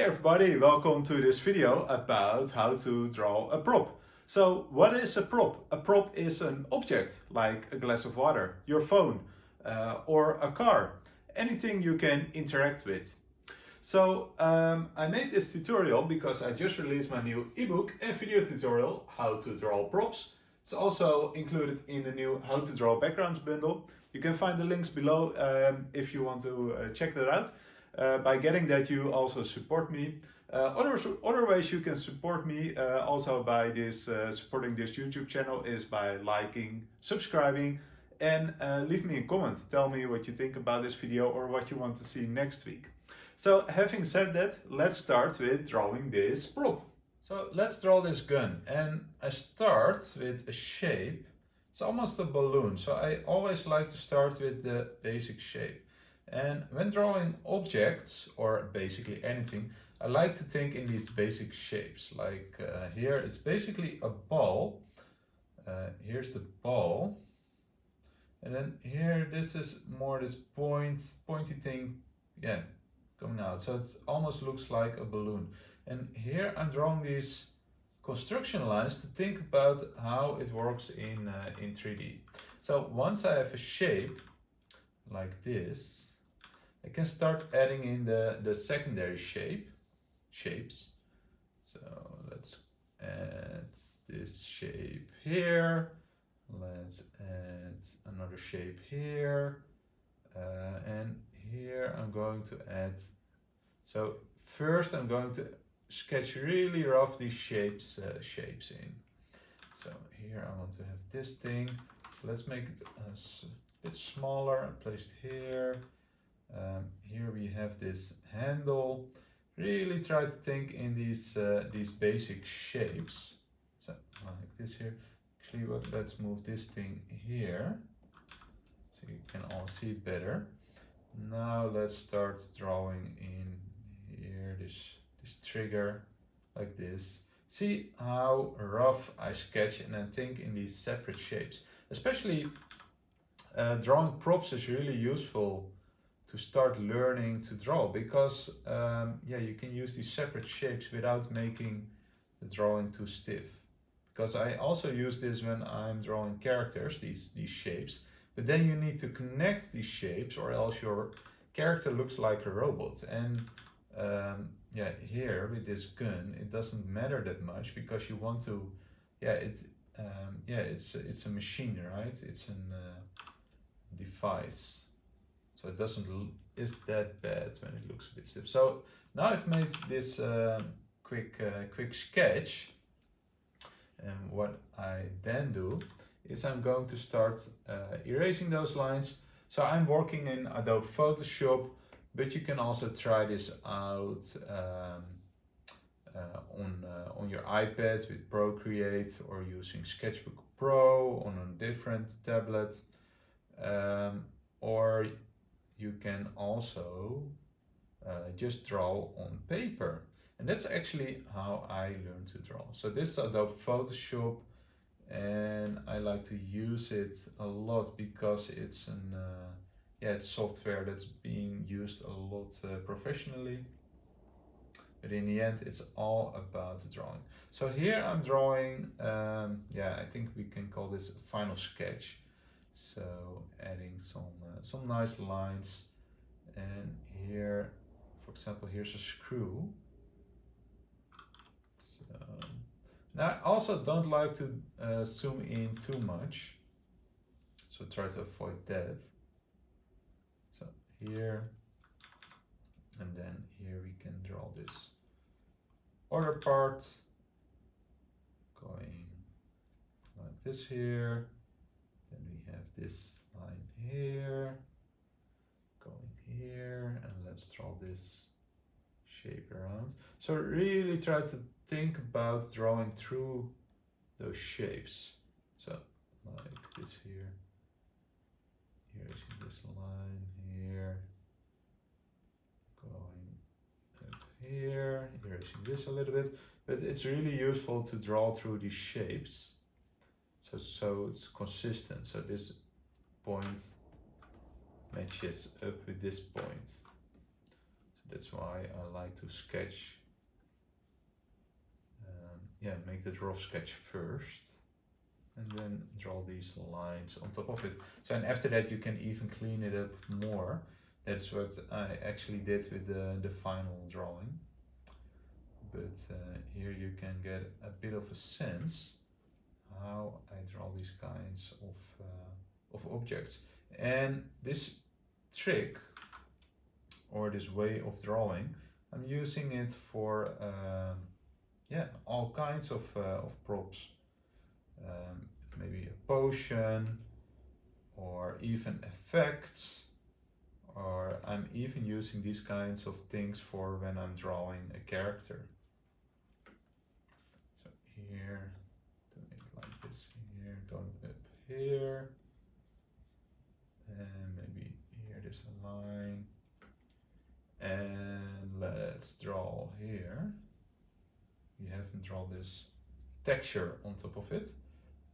everybody, welcome to this video about how to draw a prop. So what is a prop? A prop is an object like a glass of water, your phone or a car, anything you can interact with. So I made this tutorial because I just released my new ebook and video tutorial, how to draw props. It's also included in the new how to draw backgrounds bundle. You can find the links below if you want to check that out. By getting that, you also support me. Other ways you can support me also by supporting this YouTube channel is by liking, subscribing, and leave me a comment. Tell me what you think about this video or what you want to see next week. So having said that, let's start with drawing this prop. So let's draw this gun, and I start with a shape. It's almost a balloon, so I always like to start with the basic shape. And when drawing objects, or basically anything, I like to think in these basic shapes. Like here, it's basically a ball. Here's the ball. And then here, this is more this pointy thing, yeah, coming out. So it almost looks like a balloon. And here I'm drawing these construction lines to think about how it works in 3D. So once I have a shape like this, I can start adding in the secondary shapes. So let's add this shape here. Let's add another shape here. And here I'm going to add. So first I'm going to sketch really rough these shapes in. So here I want to have this thing. Let's make it a bit smaller and place it here. Here we have this handle. Really try to think in these basic shapes. So like this here. Actually, let's move this thing here so you can all see it better. Now let's start drawing in here this trigger like this. See how rough I sketch and then think in these separate shapes. Especially drawing props is really useful to start learning to draw, because yeah, you can use these separate shapes without making the drawing too stiff. Because I also use this when I'm drawing characters, these shapes, but then you need to connect these shapes or else your character looks like a robot. And yeah, here with this gun, it doesn't matter that much because you want to, yeah, it's a machine, right? It's a device. So it doesn't is that bad when it looks a bit stiff. So now I've made this quick sketch, and what I then do is I'm going to start erasing those lines. So I'm working in Adobe Photoshop, but you can also try this out on your iPad with Procreate or using Sketchbook Pro on a different tablet, or you can also just draw on paper. And that's actually how I learned to draw. So this is Adobe Photoshop, and I like to use it a lot because it's it's software that's being used a lot professionally. But in the end, it's all about the drawing. So here I'm drawing, I think we can call this a final sketch. So adding some nice lines, and here, for example, here's a screw. So now I also don't like to zoom in too much, so try to avoid that. So here, and then here we can draw this other part, going like this here. Then we have this line here, going here, and let's draw this shape around. So really try to think about drawing through those shapes. So like this here, erasing this line here, going up here, erasing this a little bit. But it's really useful to draw through these shapes. So it's consistent. So this point matches up with this point. So that's why I like to sketch, make the rough sketch first, and then draw these lines on top of it. So, and after that you can even clean it up more. That's what I actually did with the final drawing. But here you can get a bit of a sense how I draw these kinds of objects. And this trick, or this way of drawing, I'm using it for all kinds of props. Maybe a potion, or even effects, or I'm even using these kinds of things for when I'm drawing a character. So here, doing it like this here, going up here, and maybe here there's a line, and let's draw here. We haven't drawn this texture on top of it.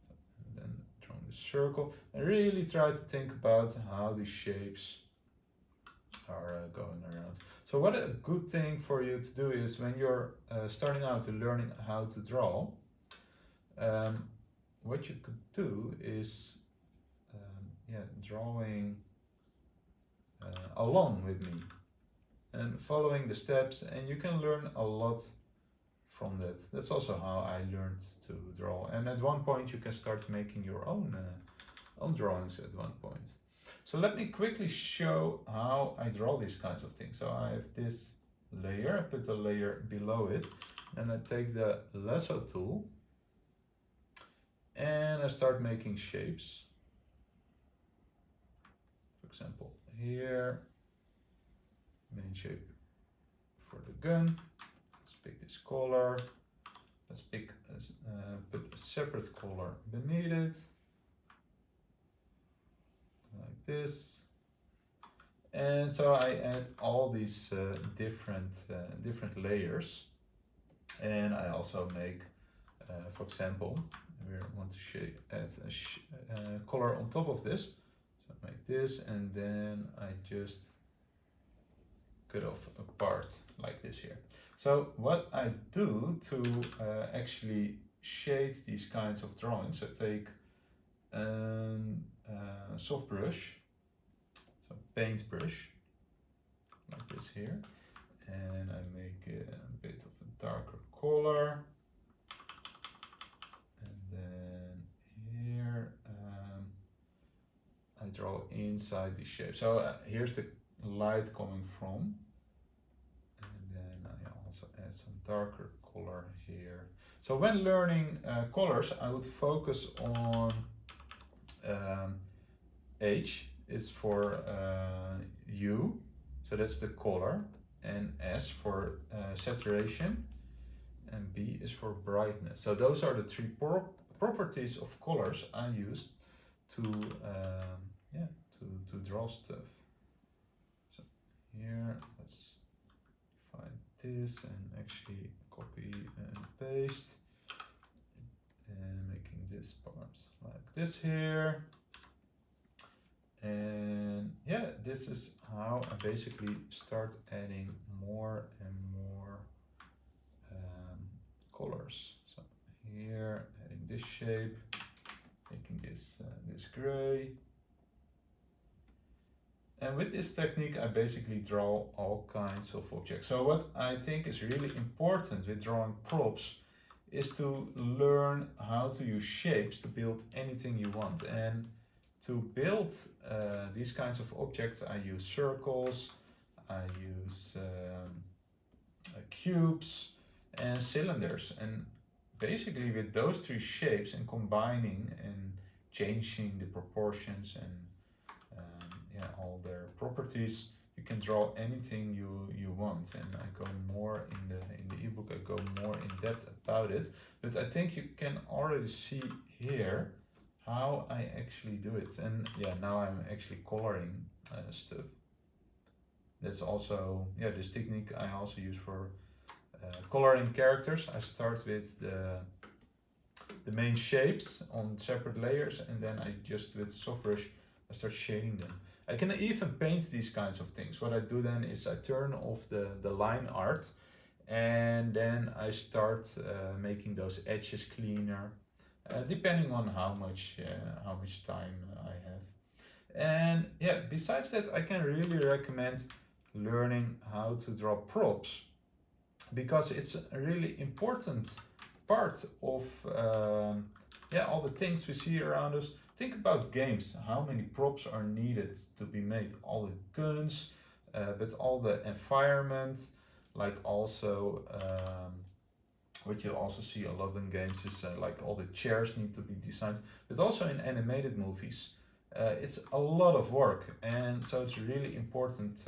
So, and then drawing the circle. I really try to think about how these shapes are going around. So what a good thing for you to do is when you're starting out to learning how to draw, what you could do is drawing along with me and following the steps, and you can learn a lot from that. That's also how I learned to draw, and at one point you can start making your own drawings at one point. So let me quickly show how I draw these kinds of things. So I have this layer, I put a layer below it, and I take the lasso tool and I start making shapes. For example, here, main shape for the gun. Let's pick this color. Let's pick put a separate color beneath it, like this. And so I add all these different layers, and I also make, for example, we want to add a color on top of this. So I make this, and then I just cut off a part like this here. So what I do to actually shade these kinds of drawings, I take a soft brush, so paint brush, like this here, and I make a bit of a darker color, and then here I draw inside the shape. So here's the light coming from, and then I also add some darker color here. So when learning colors, I would focus on H is for hue, so that's the color, and S for saturation, and B is for brightness. So those are the three properties of colors I used to draw stuff. So here, let's find this and actually copy and paste, and making this part like this here. And yeah, this is how I basically start adding more and more colors. So here, adding this shape, making this this gray. And with this technique, I basically draw all kinds of objects. So what I think is really important with drawing props is to learn how to use shapes to build anything you want. And to build these kinds of objects, I use circles, I use cubes and cylinders. And basically with those three shapes and combining and changing the proportions and all their properties, you can draw anything you want. And I go more in the ebook, I go more in depth about it. But I think you can already see here how I actually do it. And yeah, now I'm actually coloring stuff. That's also, this technique I also use for coloring characters. I start with the main shapes on separate layers, and then I just with soft brush I start shading them. I can even paint these kinds of things. What I do then is I turn off the line art, and then I start making those edges cleaner, depending on how much time I have. And yeah, besides that, I can really recommend learning how to draw props, because it's a really important part of all the things we see around us. Think about games, how many props are needed to be made, all the guns, but all the environment, like also what you also see a lot in games is like all the chairs need to be designed, but also in animated movies. It's a lot of work, and so it's a really important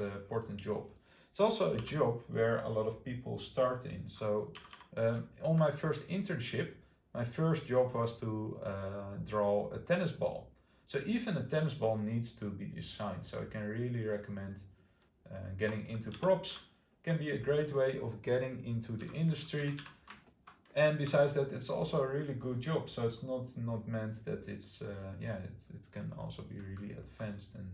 job. It's also a job where a lot of people start in. So on my first internship, my first job was to draw a tennis ball. So even a tennis ball needs to be designed. So I can really recommend getting into props. Can be a great way of getting into the industry. And besides that, it's also a really good job. So it's not meant that it's it can also be really advanced and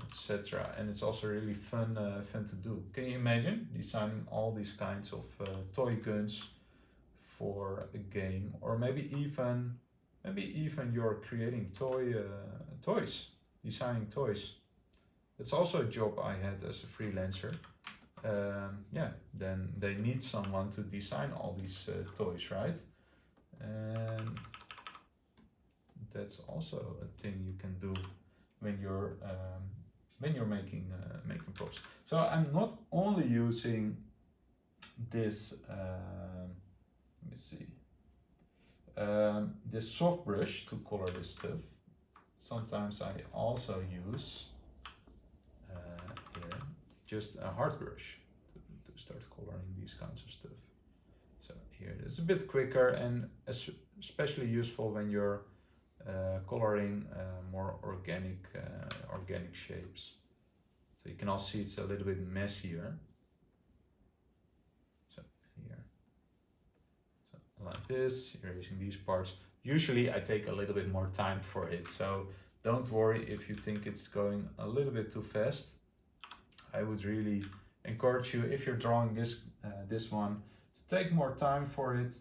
etc. And it's also really fun to do. Can you imagine designing all these kinds of toy guns for a game, or maybe even you're creating toys, designing toys. That's also a job I had as a freelancer. Then they need someone to design all these toys, right? And that's also a thing you can do when you're making props. So I'm not only using this let me see, this soft brush to color this stuff. Sometimes I also use here just a hard brush to start coloring these kinds of stuff. So here it's a bit quicker and especially useful when you're coloring more organic shapes. So you can also see it's a little bit messier. So here, so like this, erasing these parts. Usually I take a little bit more time for it, so don't worry if you think it's going a little bit too fast. I would really encourage you, if you're drawing this one, to take more time for it.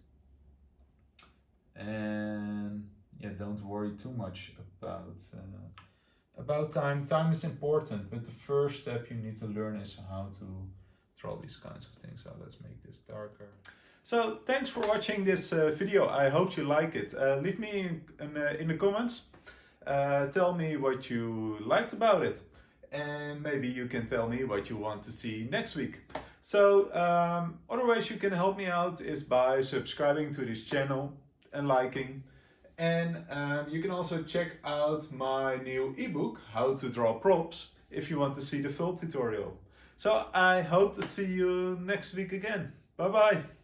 And yeah, don't worry too much about time. Time is important, but the first step you need to learn is how to draw these kinds of things. So let's make this darker. So thanks for watching this video. I hope you like it. Leave me in the comments. Tell me what you liked about it. And maybe you can tell me what you want to see next week. So other ways you can help me out is by subscribing to this channel and liking. And you can also check out my new ebook, How to Draw Props, if you want to see the full tutorial. So I hope to see you next week again. Bye bye.